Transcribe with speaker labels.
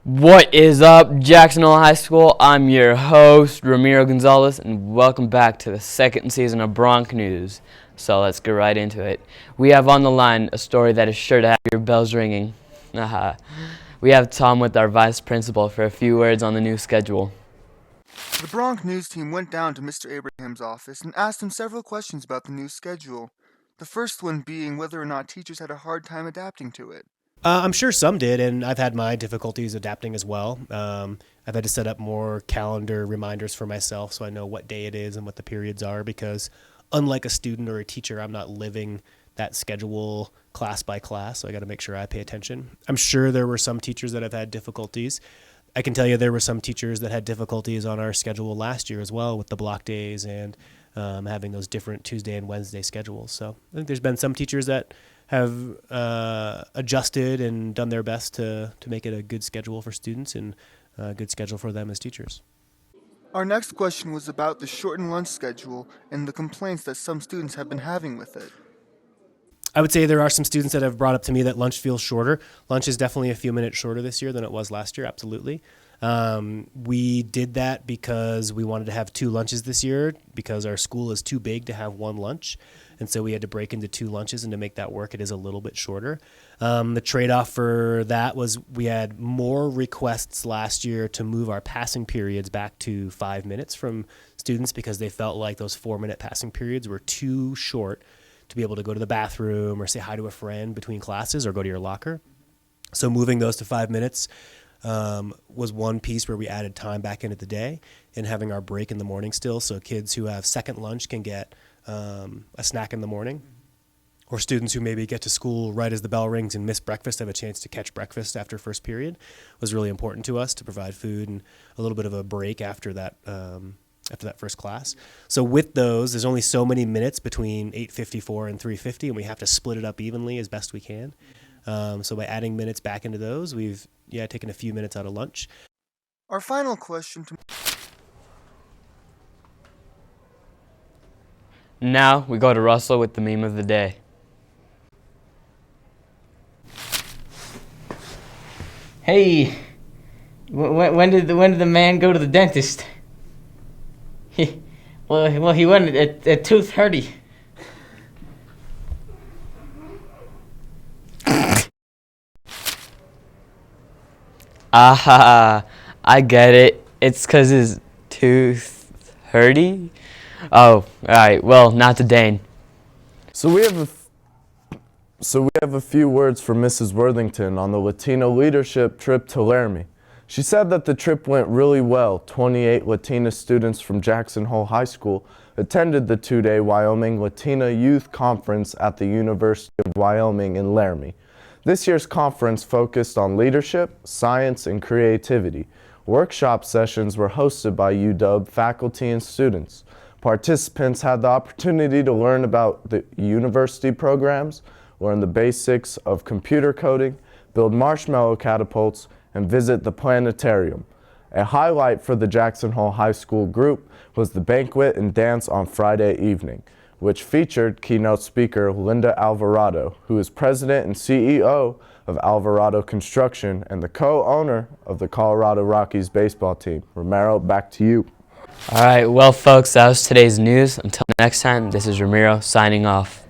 Speaker 1: What is up, Jackson Hole High School? I'm your host, Ramiro Gonzalez, and welcome back to the second season of Bronc News. So let's get right into it. We have on the line a story that is sure to have your bells ringing. We have Tom with our vice principal for a few words on the new schedule.
Speaker 2: The Bronc News team went down to Mr. Abraham's office and asked him several questions about the new schedule. The first one being whether or not teachers had a hard time adapting to it.
Speaker 3: I'm sure some did, and I've had my difficulties adapting as well. I've had to set up more calendar reminders for myself so I know what day it is and what the periods are, because unlike a student or a teacher, I'm not living that schedule class by class, so I got to make sure I pay attention. I'm sure there were some teachers that have had difficulties. I can tell you there were some teachers that had difficulties on our schedule last year as well, with the block days and having those different Tuesday and Wednesday schedules. So I think there's been some teachers that have adjusted and done their best to make it a good schedule for students and a good schedule for them as teachers.
Speaker 2: Our next question was about the shortened lunch schedule and the complaints that some students have been having with it.
Speaker 3: I would say there are some students that have brought up to me that lunch feels shorter. Lunch is definitely a few minutes shorter this year than it was last year, absolutely. We did that because we wanted to have two lunches this year because our school is too big to have one lunch. And so we had to break into two lunches, and to make that work, it is a little bit shorter. The trade-off for that was we had more requests last year to move our passing periods back to 5 minutes from students because they felt like those 4-minute passing periods were too short to be able to go to the bathroom or say hi to a friend between classes or go to your locker. So moving those to 5 minutes was one piece where we added time back into the day, and having our break in the morning still, so kids who have second lunch can get a snack in the morning, or students who maybe get to school right as the bell rings and miss breakfast have a chance to catch breakfast after first period. Was really important to us to provide food and a little bit of a break after that first class. So with those, there's only so many minutes between 8:54 and 3:50, and we have to split it up evenly as best we can. So by adding minutes back into those, we've taken a few minutes out of lunch.
Speaker 2: Our final question to
Speaker 1: Now we go to Russell with the meme of the day.
Speaker 4: Hey, when did the man go to the dentist? He went at 2:30.
Speaker 1: I get it. It's 'cause his tooth hurty. Oh, alright, well, not to Dane.
Speaker 5: So we have a few words for Mrs. Worthington on the Latino leadership trip to Laramie. She said that the trip went really well. 28 Latina students from Jackson Hole High School attended the 2-day Wyoming Latina Youth Conference at the University of Wyoming in Laramie. This year's conference focused on leadership, science, and creativity. Workshop sessions were hosted by UW faculty and students. Participants had the opportunity to learn about the university programs, learn the basics of computer coding, build marshmallow catapults, and visit the planetarium. A highlight for the Jackson Hole High School group was the banquet and dance on Friday evening, which featured keynote speaker Linda Alvarado, who is president and CEO of Alvarado Construction and the co-owner of the Colorado Rockies baseball team. Romero, back to you.
Speaker 1: Alright, well folks, that was today's news. Until next time, this is Ramiro signing off.